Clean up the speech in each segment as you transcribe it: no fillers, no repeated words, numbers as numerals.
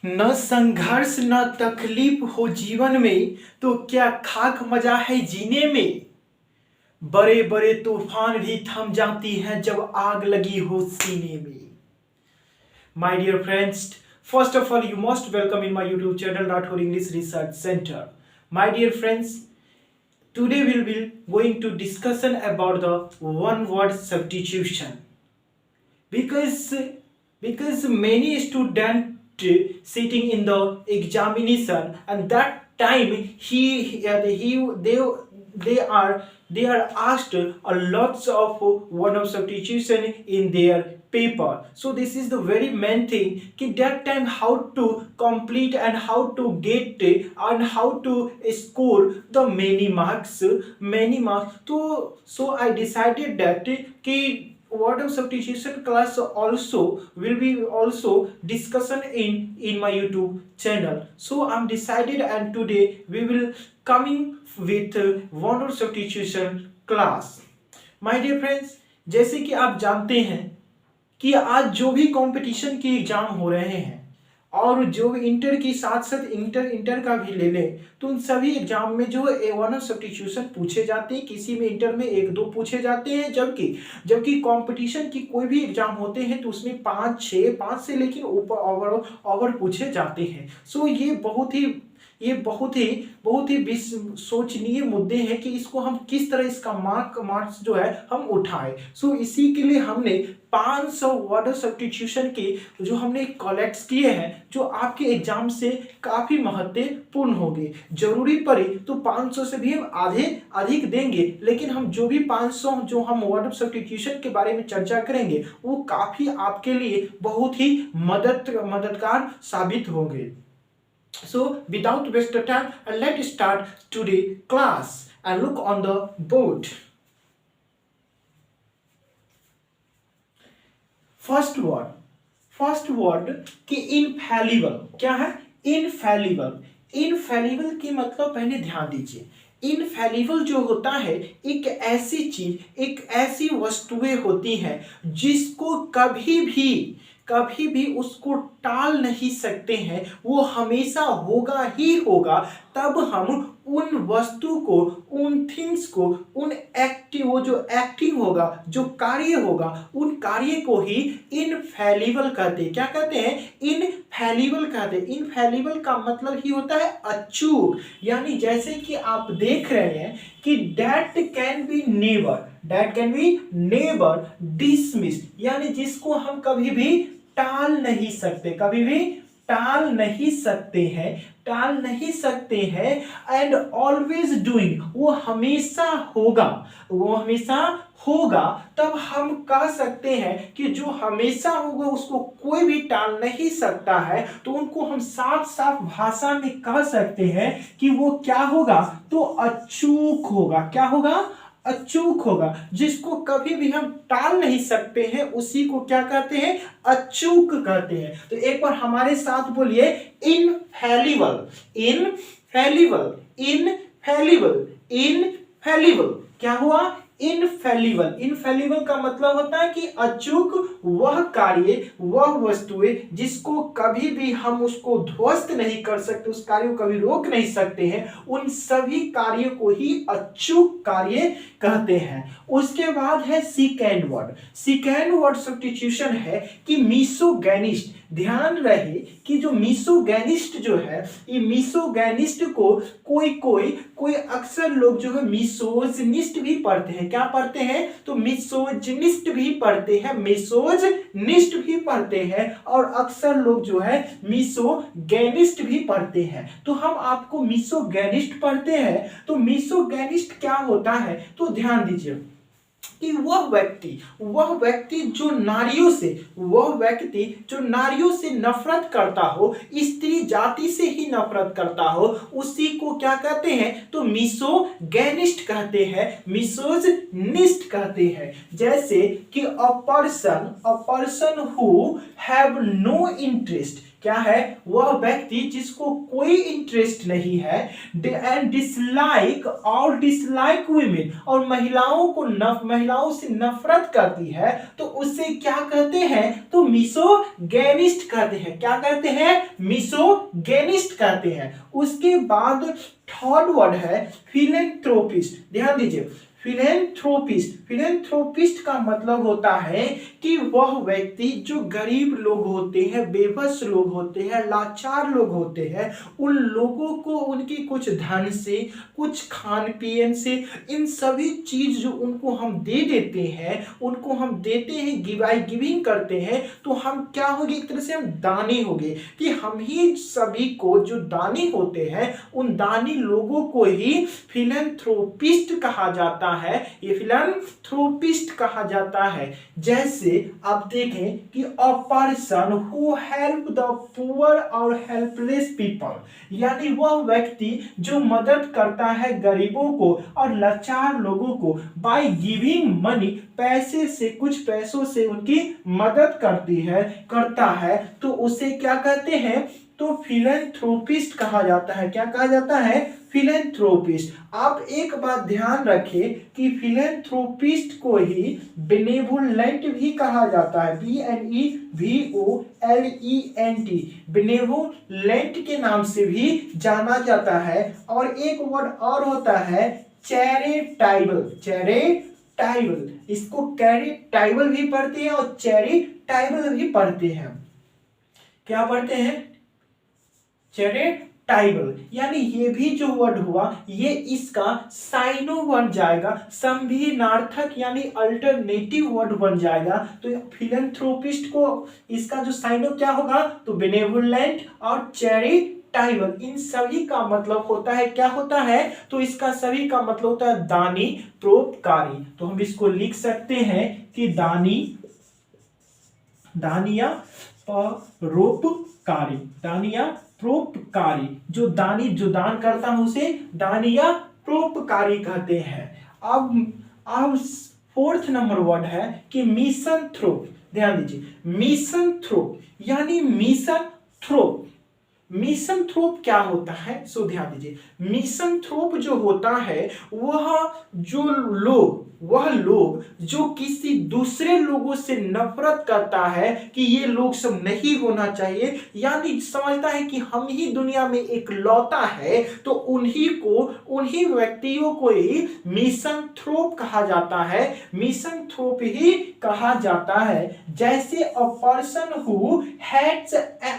न संघर्ष न तकलीफ हो जीवन में तो क्या खाक मजा है जीने में। बड़े बड़े तूफान भी थम जाती हैं जब आग लगी हो सीने में। My dear friends, first of all, you most welcome in my YouTube channel Rathore English Research Center. My dear friends, today we'll be going to discussion about the one word substitution. Because many students sitting in the examination and that time they are asked a lots of one of substitution in their paper. So this is the very main thing कि that time how to complete and how to get and how to score the many marks. So I decided that कि word of substitution class also will be also discussion in my YouTube channel. So I'm decided and today we will coming with word of substitution class. My dear friends, जैसे कि आप जानते हैं कि आज जो भी कंपटीशन के एग्जाम हो रहे हैं और जो इंटर के साथ साथ इंटर का भी ले लें तो उन सभी एग्जाम में जो वन ऑफ सब्स्टिट्यूशन पूछे जाते हैं। किसी में इंटर में एक दो पूछे जाते हैं, जबकि कंपटीशन की कोई भी एग्जाम होते हैं तो उसमें 5 से लेकिन ऊपर ओवर पूछे जाते हैं। सो ये बहुत ही सोचनीय मुद्दे हैं कि इसको हम किस तरह इसका मार्क्स जो है हम उठाएं। सो इसी के लिए हमने 500 वर्ड सब्स्टिट्यूशन के जो हमने कलेक्ट किए हैं जो आपके एग्जाम से काफी महत्वपूर्ण होंगे। जरूरी पड़े तो 500 से भी हम अधिक देंगे, लेकिन हम जो भी 500 जो हम वर्ड सब्स्टिट्यूशन के बारे में चर्चा करेंगे वो काफी आपके लिए बहुत ही मददगार साबित होंगे। So without waste of time, let's start today class and look on the board. First word कि इनफैलिबल क्या है? इनफैलिबल की मतलब पहले ध्यान दीजिए। इनफैलिबल जो होता है एक ऐसी चीज, एक ऐसी वस्तुएं होती हैं जिसको कभी भी उसको टाल नहीं सकते हैं, वो हमेशा होगा ही होगा। तब हम उन वस्तु को, उन थिंग्स को, वो जो एक्टिंग होगा, जो कार्य होगा, उन कार्य को ही इनफैलिबल कहते हैं। क्या कहते हैं? इनफैलिबल कहते हैं। इनफैलिबल का मतलब ही होता है अचूक। यानी जैसे कि आप देख रहे हैं कि that can be never dismiss, यानी जिसको हम कभी भी टाल नहीं सकते हैं एंड ऑलवेज डूइंग, वो हमेशा होगा। तब हम कह सकते हैं कि जो हमेशा होगा उसको कोई भी टाल नहीं सकता है, तो उनको हम साफ भाषा में कह सकते हैं कि वो क्या होगा? तो अचूक होगा। क्या होगा? अचूक होगा। जिसको कभी भी हम टाल नहीं सकते हैं उसी को क्या कहते हैं? अचूक कहते हैं। तो एक बार हमारे साथ बोलिए इनफैलिबल। क्या हुआ? इनफैलिबल का मतलब होता है कि अचूक, वह कार्य, वह वस्तुएं जिसको कभी भी हम उसको ध्वस्त नहीं कर सकते, उस कार्य को कभी रोक नहीं सकते हैं, उन सभी कार्यों को ही अचूक कार्य कहते हैं। उसके बाद है सेकेंड वर्ड सब्स्टिट्यूशन है कि मिसोगैनिस्ट। ध्यान रहे कि जो मिसोगैनिस्ट जो है, ये मिसोगैनिस्ट को कोई अक्सर लोग जो है मिसोजिनिस्ट भी पढ़ते हैं। क्या पढ़ते हैं? तो मिसोजिनिस्ट भी पढ़ते हैं और अक्सर लोग जो है मिसोगैनिस्ट भी पढ़ते हैं। तो हम आपको मिसोगैनिस्ट पढ़ते हैं। तो मिसोगैनिस्ट क्या होता है? तो ध्यान दीजिए कि वह व्यक्ति जो नारियों से नफरत करता हो, स्त्री जाति से ही नफरत करता हो, उसी को क्या कहते हैं? तो मिसोगैनिस्ट कहते हैं, मिसोजिनिस्ट कहते हैं। जैसे कि a person who have no interest. क्या है, वह व्यक्ति जिसको कोई इंटरेस्ट नहीं है एंड डिसलाइक वुमेन, और महिलाओं से नफरत करती है, तो उसे क्या कहते हैं, तो मिसोगेनिस्ट कहते हैं। क्या कहते हैं, मिसोगेनिस्ट कहते हैं। उसके बाद थर्ड वर्ड है फिलेंथ्रोपिस्ट। ध्यान दीजिए, फिलेंथ्रोपिस्ट का मतलब होता है कि वह व्यक्ति जो गरीब लोग होते हैं, बेबस लोग होते हैं, लाचार लोग होते हैं, उन लोगों को उनकी कुछ धन से, कुछ खान पीन से, इन सभी चीज जो उनको हम दे देते हैं, उनको हम देते हैं, गिविंग करते हैं, तो हम क्या होंगे, एक तरह से हम दानी होंगे, कि हम ही सभी को जो दानी होते हैं, उन दानी लोगों को ही फिलेंथ्रोपिस्ट कहा जाता है। ये फिलेंथ्रोपिस्ट कहा जाता है। जैसे आप देखें कि a person who help the poor और हेल्पलेस पीपल, यानी वह व्यक्ति जो मदद करता है गरीबों को और लाचार लोगों को बाय गिविंग मनी, पैसे से, कुछ पैसों से उनकी मदद करता है, तो उसे क्या कहते हैं, तो फिलेंथ्रोपिस्ट कहा जाता है। क्या कहा जाता है, फिलेंथ्रोपिस्ट। आप एक बात ध्यान रखें कि फिलेंथ्रोपिस्ट को ही बेनेवोलेंट भी कहा जाता है, BNEVOLENT, बेनेवोलेंट के नाम से भी जाना जाता है। और एक वर्ड और होता है चैरिटेबल, इसको कैरिटेबल भी पढ़ते हैं और चैरिटेबल भी पढ़ते हैं। क्या पढ़ते हैं, चैरिटेबल, यानी ये भी जो वर्ड हुआ, ये इसका साइनो बन जाएगा, संभिन्नार्थक यानी अल्टरनेटिव वर्ड बन जाएगा। तो फिलेंथ्रोपिस्ट को इसका जो साइनो क्या होगा, तो बेनेवोलेंट और चैरिटेबल, इन सभी का मतलब होता है, क्या होता है, तो इसका सभी का मतलब होता है दानी, परोपकारी। तो हम इसको लिख सकते हैं कि दानिया परोपकारी, जो दान करता है उसे दानी या परोपकारी कहते हैं। अब फोर्थ नंबर वर्ड है कि मिसनथ्रोप। ध्यान दीजिए, मिसनथ्रोप यानी मिसनथ्रोप क्या होता है, सो ध्यान दीजिए, मिसनथ्रोप जो होता है वह लोग जो किसी दूसरे लोगों से नफरत करता है कि ये लोग सब नहीं होना चाहिए, यानी समझता है कि हम ही दुनिया में एक लौता है, तो उन्हीं व्यक्तियों को ही मिसनथ्रोप कहा जाता है, मिसनथ्रोप ही कहा जाता है। जैसे अ पर्सन हु हेट्स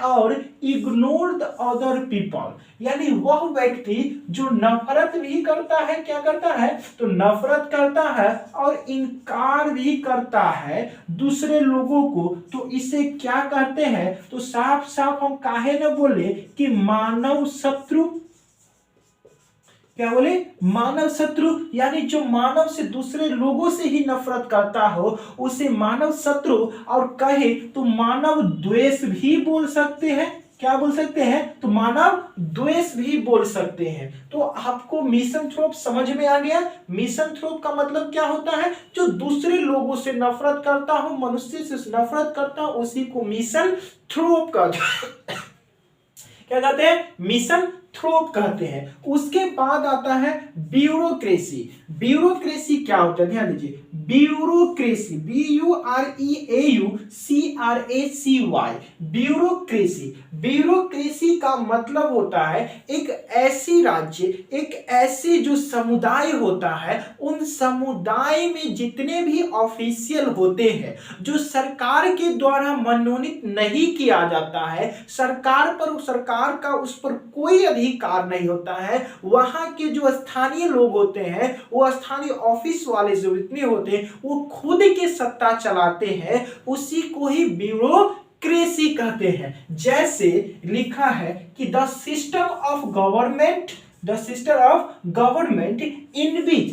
और इग्नोर द अदर पीपल, यानी वह व्यक्ति जो नफरत भी करता है, क्या करता है, तो नफरत करता है और इनकार भी करता है दूसरे लोगों को, तो इसे क्या कहते हैं, तो साफ साफ हम काहे न बोले कि मानव शत्रु। क्या बोले, मानव शत्रु, यानी जो मानव से, दूसरे लोगों से ही नफरत करता हो उसे मानव शत्रु, और कहे तो मानव द्वेष भी बोल सकते हैं। क्या बोल सकते हैं, तो मानव द्वेष भी बोल सकते हैं। तो आपको मिसनथ्रोप समझ में आ गया। मिसनथ्रोप का मतलब क्या होता है, जो दूसरे लोगों से नफरत करता हो, मनुष्य से नफरत करता हो, उसी को मिसनथ्रोप क्या कहते हैं, मिसनथ्रोप कहते हैं। उसके बाद आता है ब्यूरोक्रेसी। ब्यूरोक्रेसी क्या होता है, ध्यान दीजिए, ब्यूरोक्रेसी, ब्यूरोक्रेसी, ब्यूरोक्रेसी का मतलब होता है एक ऐसी राज्य, एक ऐसी जो समुदाय होता है, उन समुदाय में जितने भी ऑफिशियल होते हैं, जो सरकार के द्वारा मनोनीत नहीं किया जाता है, सरकार का उस पर कोई अधिकार नहीं होता है, वहां के जो स्थानीय लोग होते हैं, वो स्थानीय ऑफिस वाले जो इतने होते हैं, वो खुद के सत्ता चलाते हैं, उसी को ही ब्यूरोक्रेसी कहते हैं। जैसे लिखा है कि the system of government in which,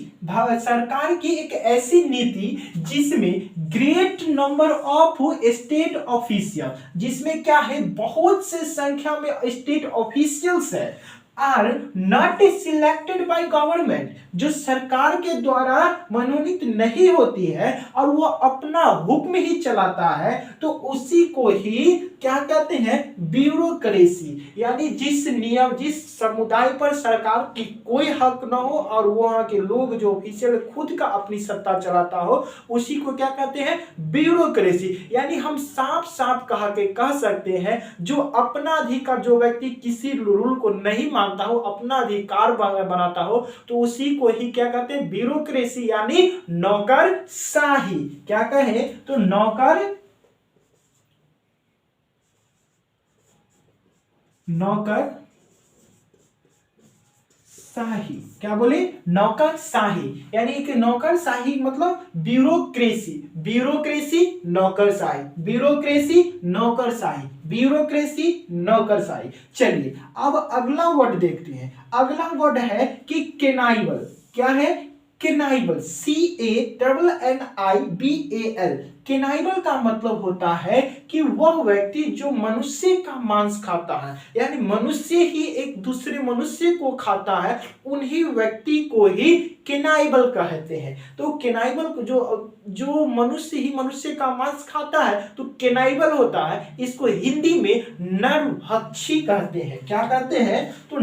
सरकार की एक ऐसी नीति जिसमें great number of state official, जिसमें क्या है, बहुत से संख्या में स्टेट ऑफिशियल्स है, are not selected by government, जो सरकार के द्वारा मनोनीत नहीं होती है और वो अपना हुक्म ही चलाता है, तो उसी को ही क्या कहते हैं, ब्यूरोक्रेसी। यानी जिस नियम, जिस समुदाय पर सरकार की कोई हक न हो और वहां के लोग जो ऑफिशियल खुद का अपनी सत्ता चलाता हो, उसी को क्या कहते हैं, ब्यूरोक्रेसी। यानी हम साफ साफ कह सकते हैं, जो अपना अधिकार, जो व्यक्ति किसी रूल को नहीं मानता हो, अपना अधिकार बनाता हो, तो उसी को ही क्या कहते हैं, ब्यूरोक्रेसी यानी नौकरशाही। क्या कहे तो नौकरशाही, क्या बोले, नौकरशाही। यानी कि नौकरशाही मतलब ब्यूरोक्रेसी, ब्यूरोक्रेसी नौकरशाही, ब्यूरोक्रेसी नौकरशाही, ब्यूरोक्रेसी नौकरशाही। चलिए अब अगला वर्ड देखते हैं। अगला वर्ड है कि केनाइबल। क्या है, केनाइबल, CANNIBAL। केनाइबल का मतलब होता है कि वह व्यक्ति जो मनुष्य का मांस खाता है, यानी मनुष्य ही एक दूसरे मनुष्य को खाता है, उन्हीं व्यक्ति को ही केनाइबल कहते हैं। तो केनाइबल को जो मनुष्य ही मनुष्य का मांस खाता है तो केनाइबल होता है। इसको हिंदी में नरभक्षी कहते हैं। क्या कहते हैं, तो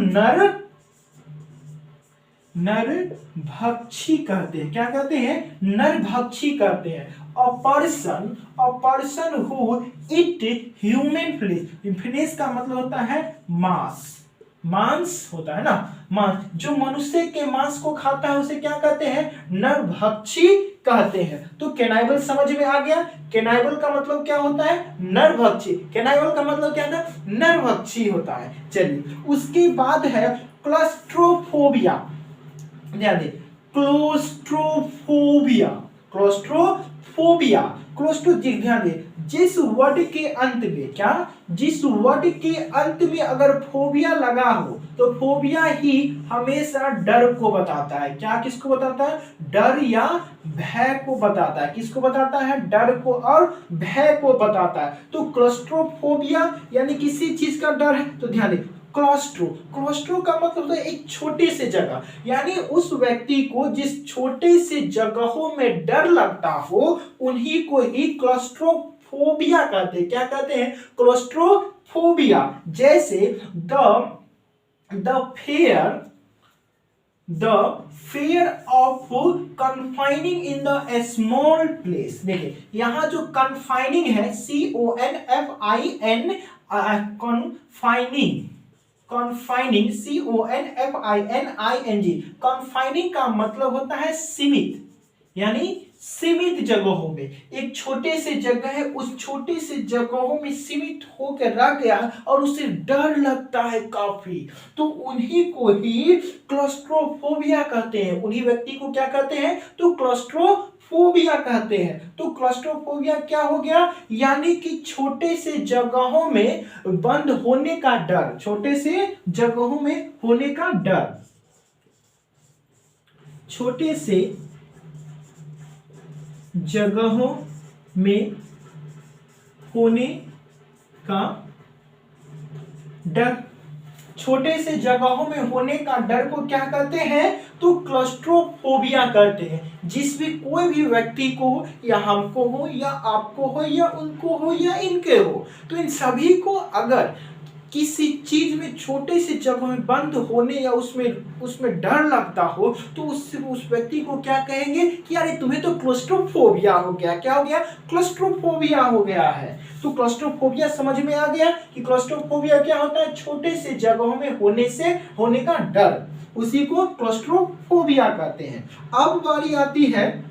नरभक्षी कहते हैं। क्या कहते हैं, नरभक्षी कहते हैं। A person who eat human flesh. Flesh का मतलब होता है मांस, मांस होता है ना, मांस। जो मनुष्य के मांस को खाता है उसे क्या कहते हैं, नरभक्षी कहते हैं। तो केनाइबल समझ में आ गया। केनाइबल का मतलब क्या होता है, नरभक्षी। केनाइबल का मतलब क्या होता है, नरभक्षी होता है। चलिए उसके बाद है क्लॉस्ट्रोफोबिया। ध्यान दें, क्लोस्ट्रोफोबिया, क्लोस्ट्रोफोबिया, ध्यान दें, जिस वर्ड के अंत में, क्या, जिस वर्ड के अंत में अगर फोबिया लगा हो तो फोबिया ही हमेशा डर को बताता है। क्या, किसको बताता है, डर या भय को बताता है। किसको बताता है, डर को और भय को बताता है। तो क्लॉस्ट्रोफोबिया यानी किसी चीज का डर है। तो ध्यान दें, क्लॉस्ट्रो का मतलब होता है एक छोटे से जगह, यानी उस व्यक्ति को जिस छोटे से जगहों में डर लगता हो उन्हीं को ही क्लॉस्ट्रोफोबिया कहते हैं। क्या कहते हैं, क्लॉस्ट्रोफोबिया। जैसे the fear of confining in the small place। देखिए यहां जो confining है, CONFIN, confining, CONFINING, confining का मतलब होता है सीमित, यानी सीमित जगहों में। एक छोटे से जगह है, उस छोटे से जगहों में सीमित होकर रह गया और उसे डर लगता है काफी, तो उन्हीं को ही क्लॉस्ट्रोफोबिया कहते हैं। उन्हीं व्यक्ति को क्या कहते हैं, तो क्लॉस्ट्रोफोबिया कहते हैं। तो क्लॉस्ट्रोफोबिया क्या हो गया, यानी कि छोटे से जगहों में बंद होने का डर, छोटे से जगहों में होने का डर, छोटे से जगहों में होने का डर, छोटे से जगहों में होने का डर को क्या कहते हैं, तो क्लॉस्ट्रोफोबिया कहते हैं। जिस भी कोई भी व्यक्ति को, या हमको हो या आपको हो या उनको हो या इनके हो, तो इन सभी को अगर किसी चीज में छोटे से जगह में बंद होने या उसमें डर लगता हो तो उस व्यक्ति को क्या कहेंगे कि अरे तुम्हें तो क्लॉस्ट्रोफोबिया हो गया। क्या हो गया, क्लॉस्ट्रोफोबिया हो गया है। तो क्लॉस्ट्रोफोबिया समझ में आ गया कि क्लॉस्ट्रोफोबिया क्या होता है, छोटे से जगहों में होने का डर, उसी को क्लॉस्ट्रोफोबिया कहते हैं। अब बारी आती है,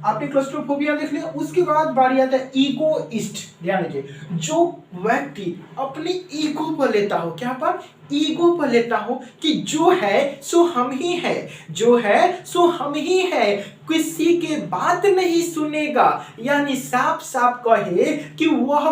आपने क्लॉस्ट्रोफोबिया देख लिया, उसके बाद बारी आता है ईगोइस्ट। ध्यान दीजिए, जो व्यक्ति अपने ईगो पर लेता हो, क्या पर, ईगो पर लेता हो कि जो है सो हम ही है, जो है सो हम ही है, किसी के बात नहीं सुनेगा। यानी साफ साफ कहे कि वह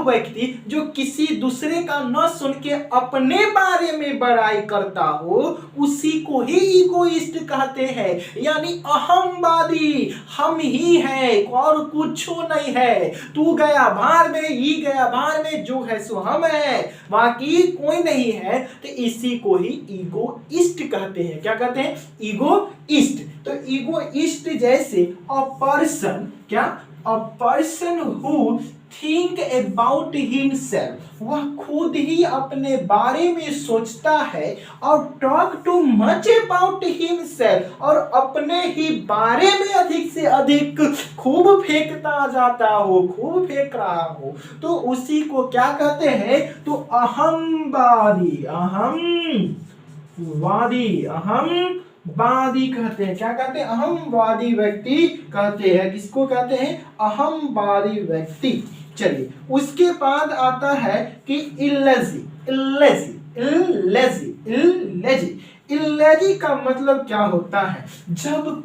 व्यक्ति जो किसी दूसरे का न सुन के अपने बारे में बड़ाई करता हो, उसी को ही ईगोइस्ट कहते हैं। यानी अहंवादी, हम ही है और कुछ नहीं है, तू गया भाड़ में, ई गया भाड़ में, जो है सो हम है, बाकी बाकी कोई नहीं है, तो इसी को ही ईगोइस्ट कहते हैं। क्या कहते हैं? ईगोइस्ट। तो ईगोइस्ट जैसे अ पर्सन, क्या? अ person who think about himself, वह खुद ही अपने बारे में सोचता है, और talk too much about himself, और अपने ही बारे में अधिक से अधिक खूब फेंकता जाता हो, खूब फेंक रहा हो, तो उसी को क्या कहते हैं? तो अहंवादी, अहंवादी कहते हैं। क्या कहते हैं? अहंवादी व्यक्ति कहते हैं। किसको कहते हैं? अहंवादी व्यक्ति। चलिए, उसके बाद आता है कि इलेजी। इलेजी का मतलब क्या होता है? जब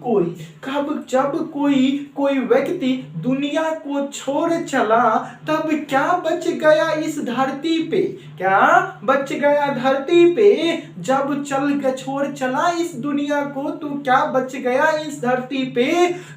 कोई व्यक्ति दुनिया को छोड़ चला, तब क्या बच गया इस धरती पे? क्या बच गया धरती पे? जब छोड़ चला इस दुनिया को, तो क्या बच गया इस धरती पे?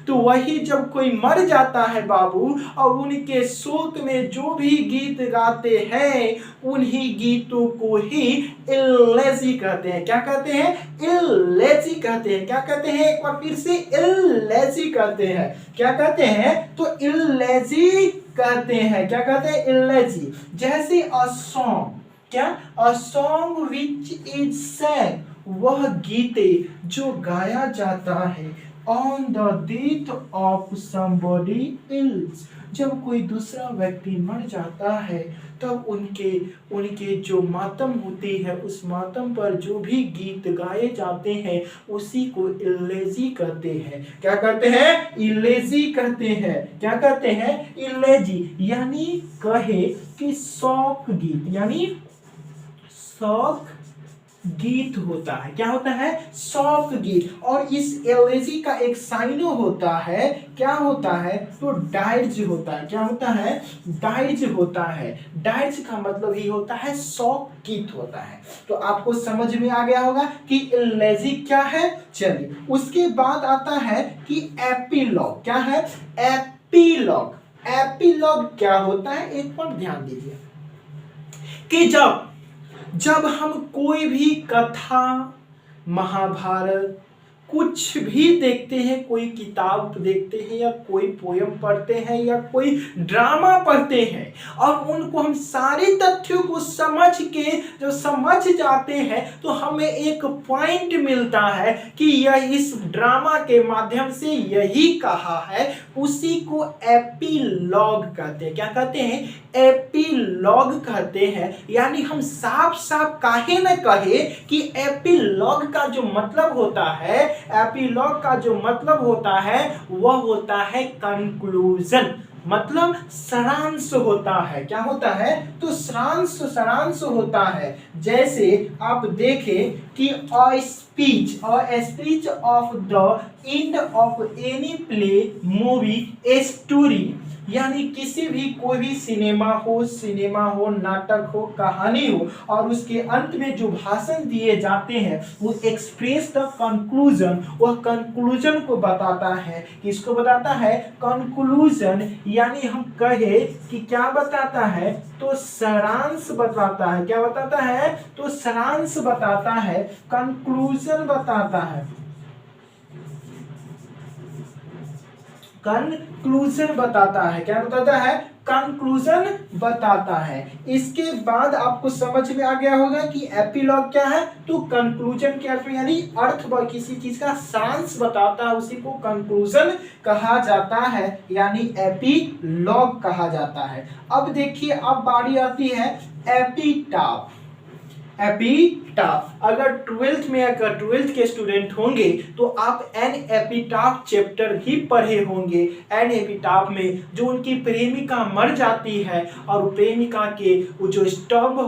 तो वही जब कोई मर जाता है बाबू, और उनके शोक में जो भी गीत गाते हैं, उन्हीं गीतों को ही इलेजी कहते हैं। क्या कहते हैं? इलेजी कहते हैं। क्या कहते हैं? एक बार फिर से, इलेजी कहते हैं। क्या कहते हैं? तो इलेजी कहते हैं। क्या कहते हैं? इलेजी। जैसे अ सॉन्ग, क्या? अ सॉन्ग विच इज सैंग, वह गीते जो गाया जाता है on the death of somebody else, जब कोई दूसरा व्यक्ति मर जाता है, तब उनके जो मातम होती है, उस मातम पर जो भी गीत गाए जाते हैं, उसी को इलेजी कहते हैं। क्या कहते हैं? इलेजी कहते हैं। क्या कहते हैं? इलेजी। यानी कहे कि शौक गीत, यानी शौक गीत होता है। क्या होता है? शौक गीत। और इस एलेजी का एक साइनो होता है। क्या होता है? तो डाइज होता है। क्या होता है? डाइज होता है। डाइज का मतलब ही होता है शौक गीत होता है। तो आपको समझ में आ गया होगा कि एलेजी क्या है। चलिए, उसके बाद आता है कि एपिलॉग। क्या है? एपिलॉग। एपिलॉग क्या होता है? एक बार ध्यान दीजिए कि जब हम कोई भी कथा, महाभारत, कुछ भी देखते हैं, कोई किताब देखते हैं, या कोई पोयम पढ़ते हैं, या कोई ड्रामा पढ़ते हैं, और उनको हम सारे तथ्यों को समझ के जब समझ जाते हैं, तो हमें एक पॉइंट मिलता है कि यह इस ड्रामा के माध्यम से यही कहा है, उसी को एपिलॉग कहते हैं। क्या कहते हैं? एपिलॉग कहते हैं। यानी हम साफ साफ काहे न कहे कि एपिलॉग का जो मतलब होता है, एपिलॉग का जो मतलब होता है, वह होता है कंक्लूजन, मतलब सारांश होता है। क्या होता है? तो सारांश होता है। जैसे आप देखें कि a speech of the end of any play, movie, a story, यानी किसी भी कोई भी सिनेमा हो, नाटक हो, कहानी हो, और उसके अंत में जो भाषण दिए जाते हैं, वो एक्सप्रेस द कंक्लूजन, वह कंक्लूजन को बताता है। किसको बताता है? कंक्लूजन। यानी हम कहे कि क्या बताता है? तो सारांश बताता है। क्या बताता है? तो सारांश बताता है, कंक्लूजन बताता है, कंक्लूजन बताता है। क्या बताता है? कंक्लूजन बताता है। इसके बाद आपको समझ में आ गया होगा कि एपिलॉग क्या है। तो कंक्लूजन के अर्थ में, यानी अर्थ किसी चीज का सारांश बताता है, उसी को कंक्लूजन कहा जाता है, यानी एपिलॉग कहा जाता है। अब देखिए, अब बारी आती है एपिटाफ। एपिटाफ, अगर ट्वेल्थ के स्टूडेंट होंगे तो आप एन एपिटाफ चैप्टर भी पढ़े होंगे। एन एपिटाफ में जो उनकी प्रेमिका मर जाती है, और प्रेमिका के वो जो स्तंभ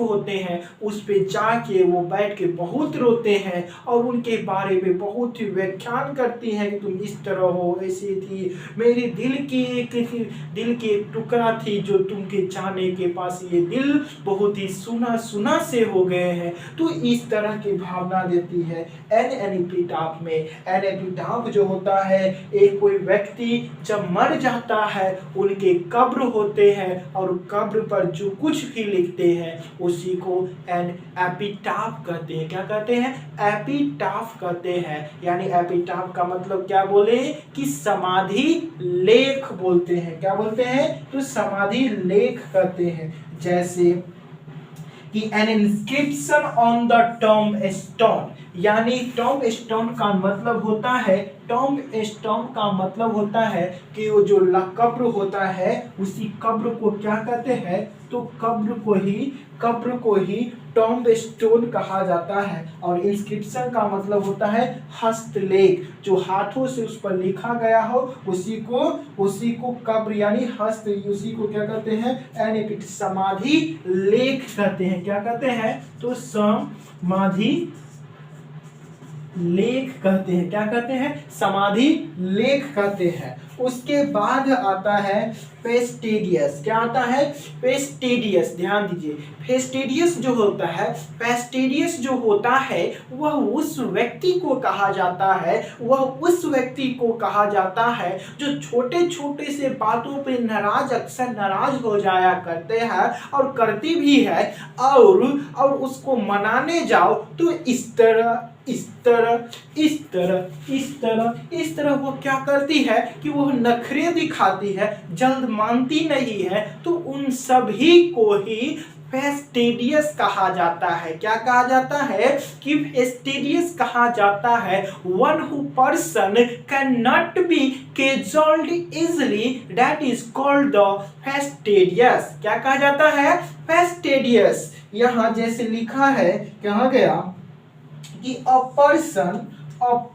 होते हैं, उस पे जाके वो बैठ के बहुत रोते हैं, और उनके बारे में बहुत ही व्याख्यान करती हैं कि तुम इस तरह हो, ऐसी थी, मेरी दिल की एक टुकड़ा थी जो तुमके चाहने के पास, ये दिल बहुत ही सुना से हो गए हैं, हैं। तो इस तरह की भावना देती है एन एपिटाफ में। एन एपिटाफ जो होता है, एक कोई व्यक्ति जब मर जाता है, उनके कब्र होते हैं और कब्र पर जो कुछ भी लिखते हैं उसी को एन एपिटाफ कहते हैं। क्या कहते हैं? एपिटाफ कहते हैं। यानी एपिटाफ का मतलब क्या बोले कि समाधि लेख बोलते हैं। क्या बोलते हैं? तो समाधि लेख कहते हैं। जैसे कि N inscription on the Tom stone, यानी टॉम स्टोन का मतलब होता है, टॉम स्टोन का मतलब होता है कि वो जो कब्र होता है उसी कब्र को क्या कहते हैं? तो कब्र को ही टॉम स्टोन कहा जाता है। और इंस्क्रिप्शन का मतलब होता है हस्तलेख, जो हाथों से उस पर लिखा गया हो उसी को कब्र यानी हस्त, उसी को क्या कहते हैं? एन समाधि लेख कहते हैं। क्या कहते हैं? तो समाधि लेख कहते हैं। क्या कहते हैं? समाधि लेख कहते हैं। उसके बाद आता है फेस्टिडियस। क्या आता है? फेस्टिडियस। ध्यान दीजिए, फेस्टिडियस जो होता है, फेस्टिडियस जो होता है वह उस व्यक्ति को कहा जाता है, जो छोटे छोटे से बातों पे अक्सर नाराज हो जाया करते हैं और करती भी है, और उसको मनाने जाओ तो इस तरह वो क्या करती है कि वो नखरे दिखाती है, जल्द मानती नहीं है। तो उन सभी को ही फेस्टिडियस कहा जाता है। क्या कहा जाता है? कि फेस्टिडियस कहा जाता है। One who person can not be cajoled easily, that is called the fastidious. क्या कहा जाता है? फेस्टिडियस। यहाँ जैसे लिखा है, कहा गया कि a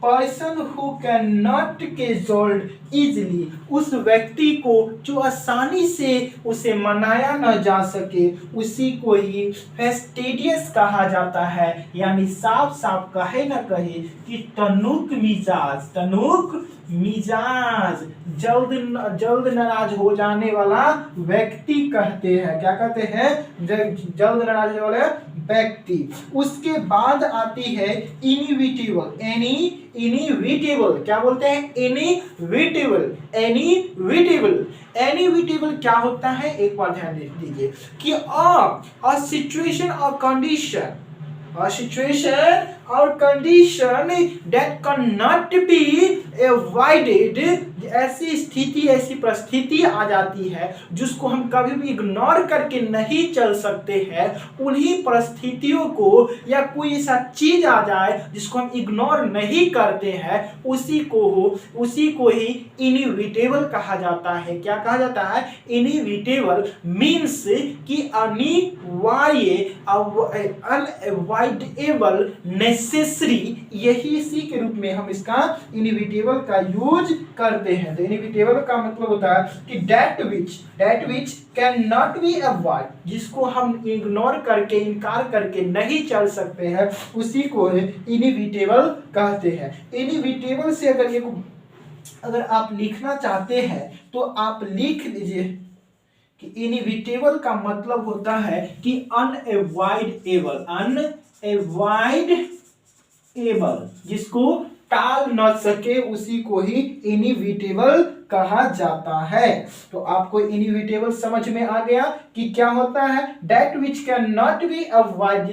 person who cannot cancelled easily, उस व्यक्ति को जो आसानी से उसे मनाया न जा सके उसी को ही फेस्टिडियस कहा जाता है। यानी साफ साफ कहे न कहे कि तनुक मिजाज, जल्द नाराज हो जाने वाला व्यक्ति कहते हैं। क्या कहते हैं? जल्द नाराज होने वाले व्यक्ति। उसके बाद आती है इनविटेबल। क्या बोलते हैं? एनिविटेबल क्या होता है? एक बार ध्यान दीजिए कि अ सिचुएशन और condition, that cannot be avoided, ऐसी परिस्थिति आ जाती है जिसको हम कभी भी इग्नोर करके नहीं चल सकते हैं। उन्हीं परिस्थितियों को या कोई ऐसा चीज आ जाए जिसको हम इग्नोर नहीं करते हैं, उसी को ही इनविटेबल कहा जाता है। क्या कहा जाता है? इनविटेबल मीन्स कि अनअवॉइडेबल, नेसेसरी, यही इसी के रूप में हम इसका इनविटेबल का यूज करते हैं। तो इनविटेबल का मतलब होता है कि that which can not be avoid, जिसको हम इग्नोर करके, इनकार करके नहीं चल सकते हैं, उसी को इनविटेबल कहते हैं। इनविटेबल से अगर आप लिखना चाहते हैं तो आप लिख लीजिए कि इनविटेबल का मतलब होता है कि अनअवॉइडेबल, जिसको टाल न सके उसी को ही इनविटेबल कहा जाता है। तो आपको इनविटेबल समझ में आ गया कि क्या होता है? That which can not be avoid,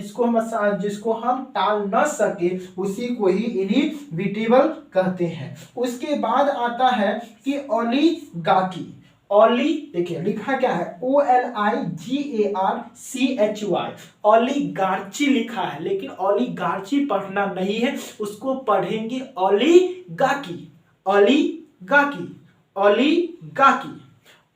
जिसको हम टाल न सके उसी को ही इनविटेबल कहते हैं। उसके बाद आता है कि ओलिगार्ची। देखिए लिखा क्या है? OLIGARCHY, ओलिगार्ची लिखा है, लेकिन ओलिगार्ची पढ़ना नहीं है, उसको पढ़ेंगे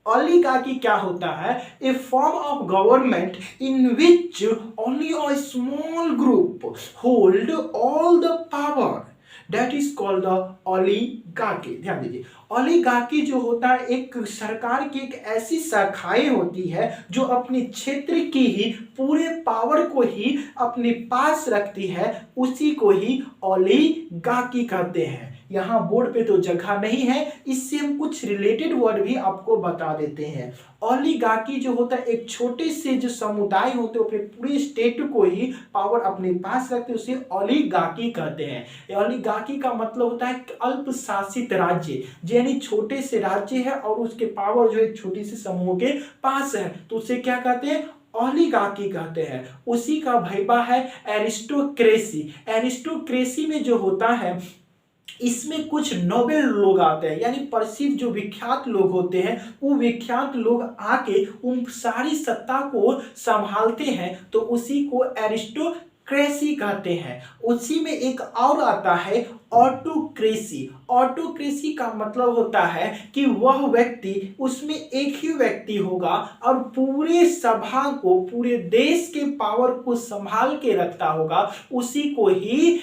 ओलिगार्की क्या होता है? A form of government in which only a small group hold all the power, that is called the oligarchy. ध्यान दीजिए, ओलिगार्की जो होता है एक सरकार की एक ऐसी शाखाएं होती है जो अपने क्षेत्र की ही पूरे पावर को ही अपने पास रखती है, उसी को ही ओलिगार्की कहते हैं। यहाँ बोर्ड पे तो जगह नहीं है, इससे हम कुछ रिलेटेड वर्ड भी आपको बता देते हैं। ओलिगार्की जो होता है एक छोटे से जो समुदाय होते हैं अपने पूरे स्टेट को ही पावर अपने पास रखते हैं, उसे ओलिगार्की कहते हैं। ओलिगार्की का मतलब होता है अल्प शासित राज्य, यानी छोटे से राज्य है और उसके पावर जो एक छोटी से समूह के पास है, तो उसे क्या कहते हैं, ओलिगार्की कहते हैं। उसी का भैबा है एरिस्टोक्रेसी। एरिस्टोक्रेसी में जो होता है इसमें कुछ नोबेल लोग आते हैं, यानी प्रसिद्ध जो विख्यात लोग होते हैं वो विख्यात लोग आके उन सारी सत्ता को संभालते हैं, तो उसी को एरिस्टोक्रेसी कहते हैं। उसी में एक और आता है ऑटोक्रेसी। ऑटोक्रेसी का मतलब होता है कि वह व्यक्ति, उसमें एक ही व्यक्ति होगा और पूरे सभा को, पूरे देश के पावर को संभाल के रखता होगा, उसी को ही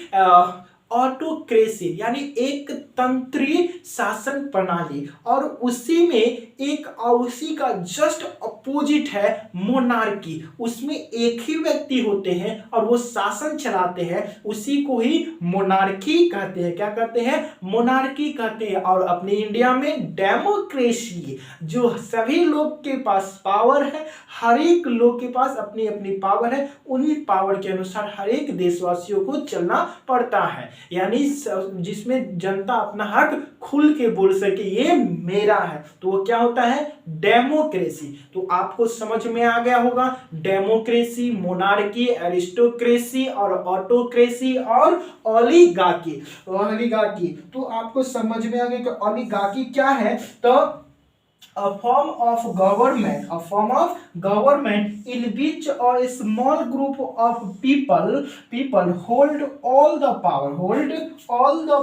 ऑटोक्रेसी यानी एक तंत्रीय शासन प्रणाली। और उसी में एक और उसी का जस्ट अपोजिट है मोनार्की। उसमें एक ही व्यक्ति होते हैं और वो शासन चलाते हैं, उसी को ही मोनार्की कहते हैं। क्या कहते हैं, मोनार्की कहते हैं। और अपने इंडिया में डेमोक्रेसी, जो सभी लोग के पास पावर है, हर एक लोग के पास अपनी अपनी पावर है, उन्हीं पावर के अनुसार हर एक देशवासियों को चलना पड़ता है, यानी जिसमें जनता अपना हक खुल के बोल सके ये मेरा है, तो वो क्या होता है, डेमोक्रेसी। तो आपको समझ में आ गया होगा डेमोक्रेसी, मोनार्की, एरिस्टोक्रेसी और ऑटोक्रेसी और ओलिगार्की। ओलिगार्की तो आपको समझ में आ गया कि ओलिगार्की क्या है। तो a form of government in which a small group of people hold all the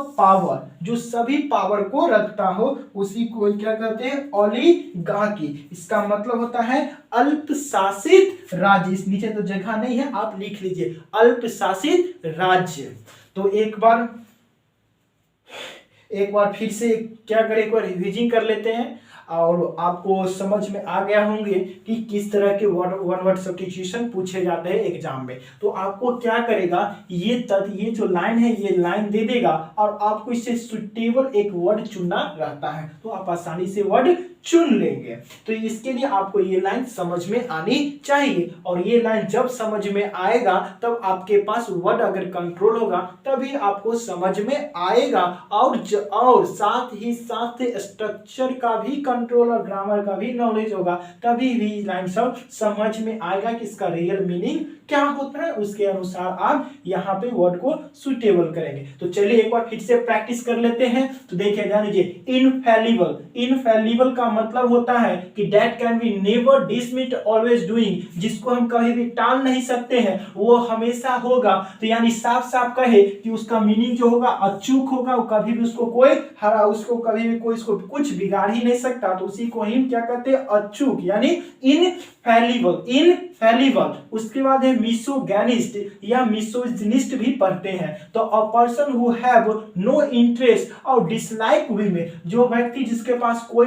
power, जो सभी पावर को रखता हो, उसी को क्या कहते हैं, ओलिगार्की। इसका मतलब होता है अल्प शासित राज्य। इस नीचे तो जगह नहीं है, आप लिख लीजिए अल्प शासित राज्य। तो एक बार फिर से क्या करें, एक बार रिवीजिंग कर लेते हैं और आपको समझ में आ गया होंगे कि किस तरह के वन वर्ड सब्स्टिट्यूशन पूछे जाते हैं एग्जाम में। तो आपको क्या करेगा, ये जो लाइन है ये लाइन दे देगा और आपको इससे सुटेबल एक वर्ड चुनना रहता है, तो आप आसानी से वर्ड चुन लेंगे। तो इसके लिए आपको ये लाइन समझ में आनी चाहिए, और ये लाइन जब समझ में आएगा तब आपके पास वर्ड अगर कंट्रोल होगा तभी आपको समझ में आएगा, और साथ ही साथ स्ट्रक्चर का भी कंट्रोल और ग्रामर का भी नॉलेज होगा, तभी भी लाइन सब समझ में आएगा कि इसका रियल मीनिंग क्या होता है। उसके अनुसार आप यहाँ पे वर्ड को सुटेबल करेंगे। तो चलिए एक बार फिर से प्रैक्टिस कर लेते हैं। तो देखिए, ध्यान दीजिए, इनफैलिबल का मतलब होता है कि that can be never dismiss always doing, जिसको हम कभी भी टाल नहीं सकते हैं, वो हमेशा होगा। तो यानी साफ साफ कहे कि उसका मीनिंग जो होगा अचूक होगा, कभी भी उसको कोई कभी भी कोई इसको कुछ बिगाड़ ही नहीं सकता, तो उसी को ही क्या कहते हैं, अचूक, यानी इनफैलिबल। उसके बाद है मिसोगैनिस्ट या मिसोजिनिस्ट भी पढ़ते हैं। तो a person who have no interest और डिसलाइक वीमेन, जो व्यक्ति जिसके पास कोई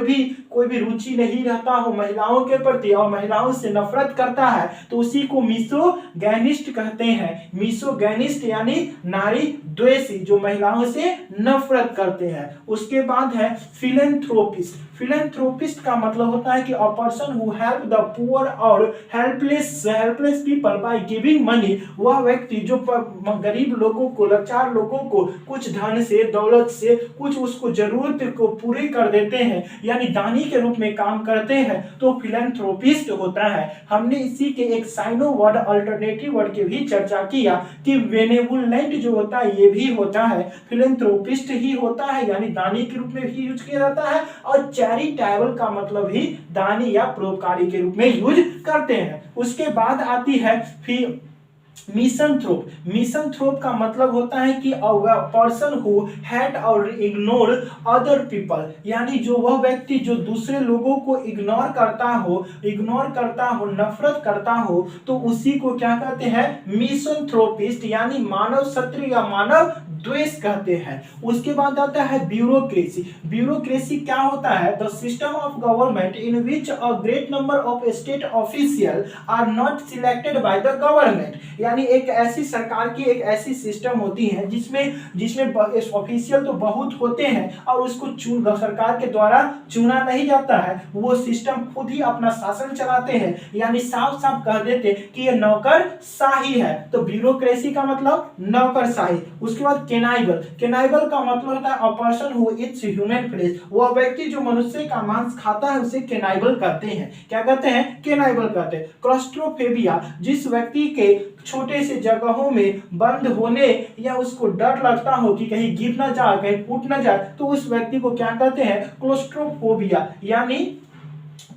भी रुचि नहीं रहता हो महिलाओं के प्रति और महिलाओं से नफरत करता है, तो उसी को मिसोगैनिस्ट कहते हैं। मिसोगैनिस्ट यानी नारी द्वेषी, जो महिलाओं से नफरत करते हैं। उसके बाद है फिलैंथ्रोपिस्ट। फिलैंथ्रोपिस्ट का मतलब होता है कि a person who help the poor और helpless people by giving money, वह व्यक्ति जो गरीब लोगों को, लाचार लोगों को कुछ धन से, दौलत से कुछ उसको जरूरत को पूरी कर देते हैं, यानी दानी के रूप में काम करते हैं, तो फिलैंथ्रोपिस्ट होता है। हमने इसी के एक साइनो वर्ड, अल्टरनेटिव वर्ड की भी चर्चा किया कि बेनेवोलेंट जो होता है ये भी होता है, फिलैंथ्रोपिस्ट ही होता है, यानी दानी के रूप में भी यूज किया जाता है, और चैरिटेबल का मतलब ही दानी या परोपकारी के रूप में यूज करते हैं। उसके बाद आती है फिर मिसनथ्रोप का मतलब होता है कि पर्सन हु हेट और इग्नोर अदर पीपल, यानी जो वह व्यक्ति जो दूसरे लोगों को इग्नोर करता हो, नफरत करता हो, तो उसी को क्या कहते हैं, मिसनथ्रोपिस्ट, यानी मानव शत्रु या मानव द्वेष कहते हैं। उसके बाद आता है ब्यूरोक्रेसी। ब्यूरोक्रेसी क्या होता है? The system of government in which a great number of state official are not selected by the government. यानी एक ऐसी सरकार की एक ऐसी सिस्टम होती है जिसमें जिसमें ऑफिशियल तो बहुत होते हैं और उसको सरकार के द्वारा चुना नहीं जाता है, वो सिस्टम खुद ही अपना शासन चलाते हैं, यानी साफ साफ कह देते कि ये नौकरशाही है। तो ब्यूरोक्रेसी का मतलब नौकरशाही। उसके बाद केनाइबल। केनाइबल का मतलब होता है a person who eats human flesh. वो व्यक्ति जो मनुष्य का मांस खाता है उसे केनाइबल कहते हैं। क्या कहते हैं? केनाइबल कहते हैं। क्लॉस्ट्रोफोबिया, जिस व्यक्ति के छोटे से जगहों में बंद होने या उसको डर लगता हो कि कहीं गिर ना जाए, कहीं फूट ना जाए, तो उस व्यक्ति को क्या कहते हैं? क्लोस्ट्रोफोबिया। यानी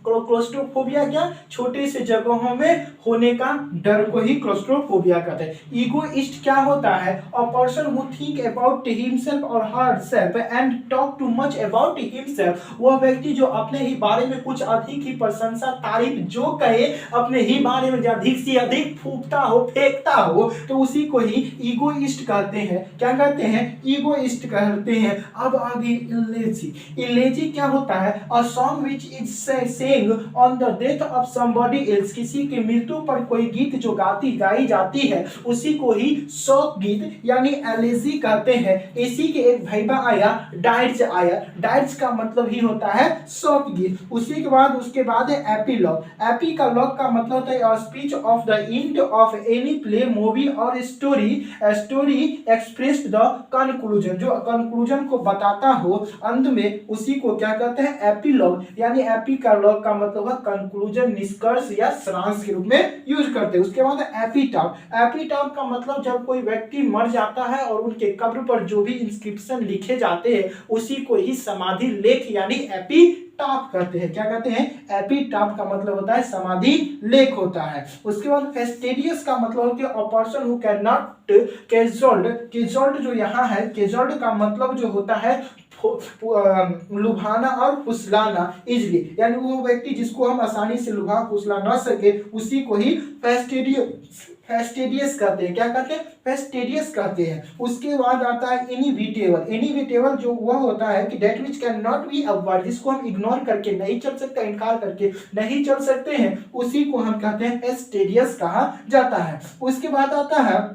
क्लोस्ट्रोफोबिया क्या? छोटे से जगहों में होने का डर को ही क्लोस्ट्रोफोबिया कहते हैं। ईगोइस्ट क्या होता है? A person who think about himself और herself and talk too much about himself. वह व्यक्ति जो अपने ही बारे में कुछ अधिक ही प्रशंसा तारीफ जो कहे, अपने ही बारे में अधिक से अधिक फूकता हो, फेंकता हो, तो उसी को ही ईगोइस्ट कहते हैं। क्या कहते हैं? ईगोइस्ट कहते हैं। अब आगे इलेजी। इलेजी क्या होता है? A song which is on the death of somebody else। किसी की मृत्यु पर कोई गीत जो गाई जाती है उसी को ही शोक गीत यानी एलेजी कहते हैं। इसी के एक भैया आया, डाइट्स आया। डाइट्स का मतलब ही होता है शोक गीत। उसी के बाद उसके बाद है एपीलॉग। एपीलॉग का मतलब होता है speech of the end of any play, movie और स्टोरी एक्सप्रेस्ड द कंक्लूजन। जो कंक्लूजन को बताता हो अंत में, उसी को क्या कहते हैं? एपीलॉग। यानी एपीलॉग का मतलब है कंक्लूजन, निष्कर्ष या सारांश के रूप में यूज करते हैं। उसके बाद एपिटाफ। एपिटाफ का मतलब जब कोई व्यक्ति मर जाता है और उनके कब्र पर जो भी इंस्क्रिप्शन लिखे जाते हैं उसी को ही समाधि लेख यानी एपिटाफ कहते हैं। क्या कहते हैं? एपिटाफ का मतलब होता है समाधि लेख होता है। उसके बाद फेस्टिडियस का मतलब होता है a person who can not cajoled. Cajoled जो यहाँ है, कैजोल्ड का मतलब जो होता है लुभाना और फुसलाना इजली, यानी वो व्यक्ति जिसको हम आसानी से लुभा फुसला ना सके उसी को ही फेस्टिडियस कहते हैं। क्या कहते हैं? फेस्टिडियस कहते हैं। उसके बाद आता है इनइविटेबल। इनइविटेबल जो वह होता है कि that which can not be avoid, जिसको हम इग्नोर करके नहीं चल सकते, इनकार करके नहीं चल सकते हैं, उसी को हम कहते हैं फेस्टिडियस कहा जाता है। उसके बाद आता है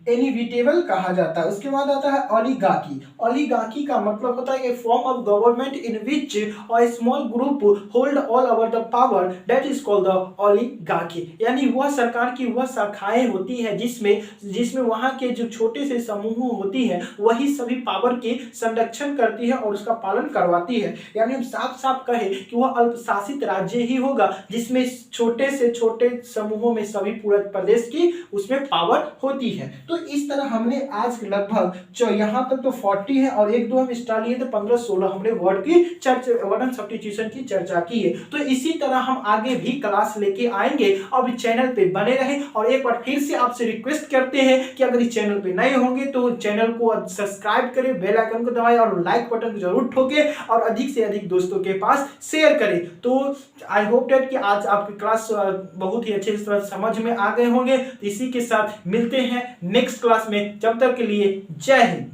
इनइविटेबल कहा जाता है। उसके बाद आता है ओलिगार्की। ओलिगार्की का मतलब होता है a form of government in which a small group hold all over the power, that is called the oligarchy. यानी वह सरकार की वह शाखाएं होती हैं जिसमें वहां के जो छोटे से समूह होती हैं वही सभी पावर के संरक्षण करती है और उसका पालन करवाती है। यानी हम साफ साफ कहे कि वह अल्पशासित राज्य ही होगा जिसमें छोटे से छोटे समूहों में सभी पूरे प्रदेश की उसमें पावर होती है। तो इस तरह हमने आज लगभग यहाँ तक तो 40 है और एक दो हम एक्स्ट्रा लिए थे 15-16 हमने वर्ड की चर्चा, वर्ड एंड सब्स्टिट्यूशन की चर्चा की है। तो इसी तरह हम आगे भी क्लास लेके आएंगे। अब चैनल पे बने रहें और एक बार फिर से आपसे रिक्वेस्ट करते हैं कि अगर इस चैनल पे नए होंगे तो चैनल को सब्सक्राइब करें, बेल आइकन को दबाएं और लाइक बटन को जरूर ठोकें और अधिक से अधिक दोस्तों के पास शेयर करें। तो आई होप दैट कि आज आपकी क्लास बहुत ही अच्छे से समझ में आ गए होंगे। इसी के साथ मिलते हैं नेक्स्ट क्लास में। जब तक के लिए जय हिंद।